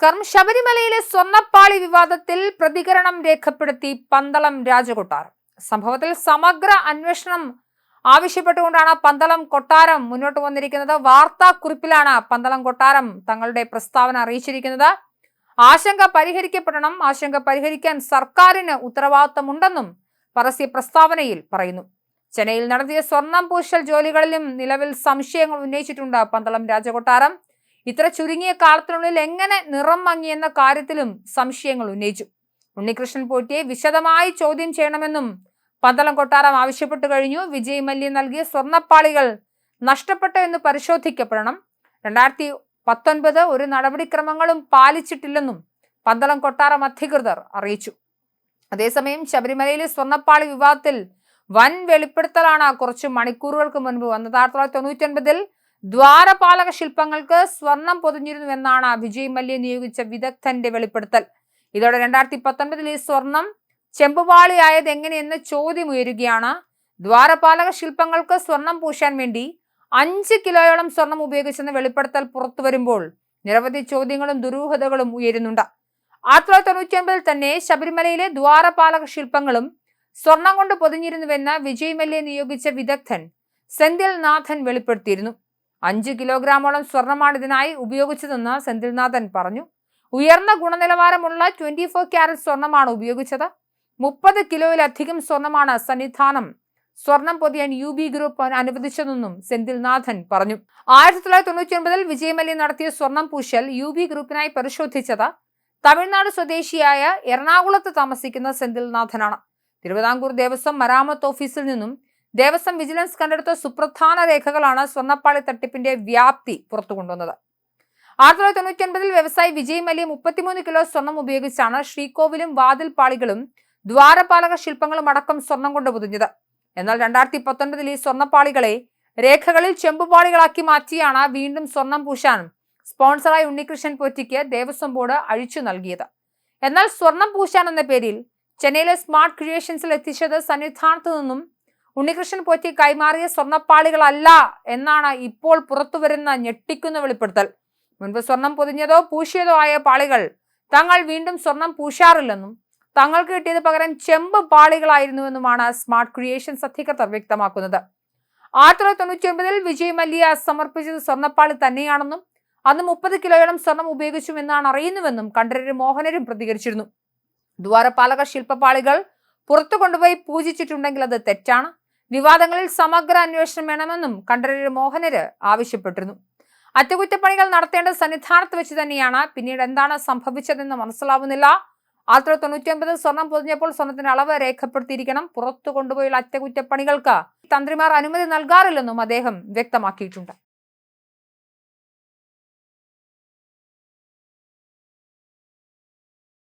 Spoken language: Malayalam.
നമസ്കാരം. ശബരിമലയിലെ സ്വർണ്ണപ്പാളി വിവാദത്തിൽ പ്രതികരണം രേഖപ്പെടുത്തി പന്തളം രാജകൊട്ടാരം. സംഭവത്തിൽ സമഗ്ര അന്വേഷണം ആവശ്യപ്പെട്ടുകൊണ്ടാണ് പന്തളം കൊട്ടാരം മുന്നോട്ട് വന്നിരിക്കുന്നത്. വാർത്താക്കുറിപ്പിലാണ് പന്തളം കൊട്ടാരം തങ്ങളുടെ പ്രസ്താവന അറിയിച്ചിരിക്കുന്നത്. ആശങ്ക പരിഹരിക്കപ്പെടണം, ആശങ്ക പരിഹരിക്കാൻ സർക്കാരിന് ഉത്തരവാദിത്തമുണ്ടെന്നും പരസ്യ പ്രസ്താവനയിൽ പറയുന്നു. ചെന്നൈയിൽ നടത്തിയ സ്വർണം പൂശൽ ജോലികളിലും നിലവിൽ സംശയങ്ങൾ ഉന്നയിച്ചിട്ടുണ്ട് പന്തളം രാജകൊട്ടാരം. ഇത്ര ചുരുങ്ങിയ കാലത്തിനുള്ളിൽ എങ്ങനെ നിറം മങ്ങിയെന്ന കാര്യത്തിലും സംശയങ്ങൾ ഉന്നയിച്ചു. ഉണ്ണികൃഷ്ണൻ പോറ്റിയെ വിശദമായി ചോദ്യം ചെയ്യണമെന്നും പന്തളം കൊട്ടാരം ആവശ്യപ്പെട്ടു കഴിഞ്ഞു. വിജയ് മല്യ നൽകിയ സ്വർണ്ണപ്പാളികൾ നഷ്ടപ്പെട്ടോ എന്ന് പരിശോധിക്കപ്പെടണം. 2019 ഒരു നടപടിക്രമങ്ങളും പാലിച്ചിട്ടില്ലെന്നും പന്തളം കൊട്ടാരം അധികൃതർ അറിയിച്ചു. അതേസമയം ശബരിമലയിലെ സ്വർണ്ണപ്പാളി വിവാദത്തിൽ വൻ വെളിപ്പെടുത്തലാണ് കുറച്ച് മണിക്കൂറുകൾക്ക് മുൻപ് വന്നത്. 1999 ദ്വാരപാലക ശില്പങ്ങൾക്ക് സ്വർണം പൊതിഞ്ഞിരുന്നുവെന്നാണ് വിജയ് മല്യ നിയോഗിച്ച വിദഗ്ധന്റെ വെളിപ്പെടുത്തൽ. ഇതോടെ 2019 ഈ സ്വർണം ചെമ്പുപാളിയായത് എങ്ങനെയെന്ന ചോദ്യം ഉയരുകയാണ്. ദ്വാരപാലക ശില്പങ്ങൾക്ക് സ്വർണം പൂശാൻ വേണ്ടി 5 കിലോയോളം സ്വർണം ഉപയോഗിച്ചെന്ന വെളിപ്പെടുത്തൽ പുറത്തു വരുമ്പോൾ നിരവധി ചോദ്യങ്ങളും ദുരൂഹതകളും ഉയരുന്നുണ്ട്. 1999 തന്നെ ശബരിമലയിലെ ദ്വാരപാലക ശില്പങ്ങളും സ്വർണം കൊണ്ട് പൊതിഞ്ഞിരുന്നുവെന്ന് വിജയ് മല്യ നിയോഗിച്ച വിദഗ്ധൻ സെന്തിൽനാഥൻ വെളിപ്പെടുത്തിയിരുന്നു. 5 കിലോഗ്രാമോളം സ്വർണമാണ് ഇതിനായി ഉപയോഗിച്ചതെന്ന് സെന്തിൽനാഥൻ പറഞ്ഞു. ഉയർന്ന ഗുണനിലവാരമുള്ള 24 ക്യാരറ്റ് സ്വർണമാണ് ഉപയോഗിച്ചത്. 30 കിലോയിലധികം സ്വർണമാണ് സന്നിധാനം സ്വർണം പൊതിയാൻ UB ഗ്രൂപ്പ് അനുവദിച്ചതെന്നും സെന്തിൽനാഥൻ പറഞ്ഞു. 1999 വിജയ് മല്യ നടത്തിയ സ്വർണം പൂശൽ UB ഗ്രൂപ്പിനായി പരിശോധിച്ചത് തമിഴ്നാട് സ്വദേശിയായ എറണാകുളത്ത് താമസിക്കുന്ന സെന്തിൽനാഥനാണ്. തിരുവിതാംകൂർ ദേവസ്വം മരാമത്ത് ഓഫീസിൽ നിന്നും ദേവസ്വം വിജിലൻസ് കണ്ടെടുത്ത സുപ്രധാന രേഖകളാണ് സ്വർണ്ണപ്പാളി തട്ടിപ്പിന്റെ വ്യാപ്തി പുറത്തു കൊണ്ടുവന്നത്. 1999 വ്യവസായി വിജയ് മല്യ 33 കിലോ സ്വർണം ഉപയോഗിച്ചാണ് ശ്രീകോവിലും വാതിൽപ്പാളികളും ദ്വാരപാലക ശില്പങ്ങളും അടക്കം സ്വർണം കൊണ്ട് പൊതിഞ്ഞത്. എന്നാൽ 2019 ഈ സ്വർണ്ണപ്പാളികളെ രേഖകളിൽ ചെമ്പുപാളികളാക്കി മാറ്റിയാണ് വീണ്ടും സ്വർണം പൂശാൻ സ്പോൺസറായി ഉണ്ണികൃഷ്ണൻ പോറ്റിക്ക് ദേവസ്വം ബോർഡ് അഴിച്ചു നൽകിയത്. എന്നാൽ സ്വർണം പൂശാൻ എന്ന പേരിൽ ചെന്നൈയിലെ സ്മാർട്ട് ക്രിയേഷൻസിൽ എത്തിച്ചത് സന്നിധാനത്ത് നിന്നും ഉണ്ണികൃഷ്ണൻ പോറ്റി കൈമാറിയ സ്വർണ്ണപ്പാളികളല്ല എന്നാണ് ഇപ്പോൾ പുറത്തുവരുന്ന ഞെട്ടിക്കുന്ന വെളിപ്പെടുത്തൽ. മുൻപ് സ്വർണം പൊതിഞ്ഞതോ പൂശിയതോ ആയ പാളികൾ തങ്ങൾ വീണ്ടും സ്വർണം പൂശാറില്ലെന്നും തങ്ങൾക്ക് കിട്ടിയത് പകരം ചെമ്പ് പാളികളായിരുന്നുവെന്നുമാണ് സ്മാർട്ട് ക്രിയേഷൻസ് അധികൃതർ വ്യക്തമാക്കുന്നത്. 1999 വിജയ് മല്യ സമർപ്പിച്ചത് സ്വർണ്ണപ്പാളി തന്നെയാണെന്നും അന്ന് 30 കിലോയോളം സ്വർണം ഉപയോഗിച്ചുവെന്നാണ് അറിയുന്നുവെന്നും കണ്ഠരരും മോഹനരും പ്രതികരിച്ചിരുന്നു. ദ്വാരപാലക ശില്പപാളികൾ പുറത്തു കൊണ്ടുപോയി പൂജിച്ചിട്ടുണ്ടെങ്കിൽ അത് തെറ്റാണ്. വിവാദങ്ങളിൽ സമഗ്ര അന്വേഷണം വേണമെന്നും കണ്ഠരര് മോഹനര് ആവശ്യപ്പെട്ടിരുന്നു. അറ്റകുറ്റപ്പണികൾ നടത്തേണ്ട സന്നിധാനത്ത് വെച്ച് തന്നെയാണ്. പിന്നീട് എന്താണ് സംഭവിച്ചതെന്ന് മനസ്സിലാവുന്നില്ല. 1999 സ്വർണം പൊതിഞ്ഞപ്പോൾ സ്വർണത്തിന്റെ അളവ് രേഖപ്പെടുത്തിയിരിക്കണം. പുറത്തു കൊണ്ടുപോയുള്ള അറ്റകുറ്റപ്പണികൾക്ക് തന്ത്രിമാർ അനുമതി നൽകാറില്ലെന്നും അദ്ദേഹം വ്യക്തമാക്കിയിട്ടുണ്ട്.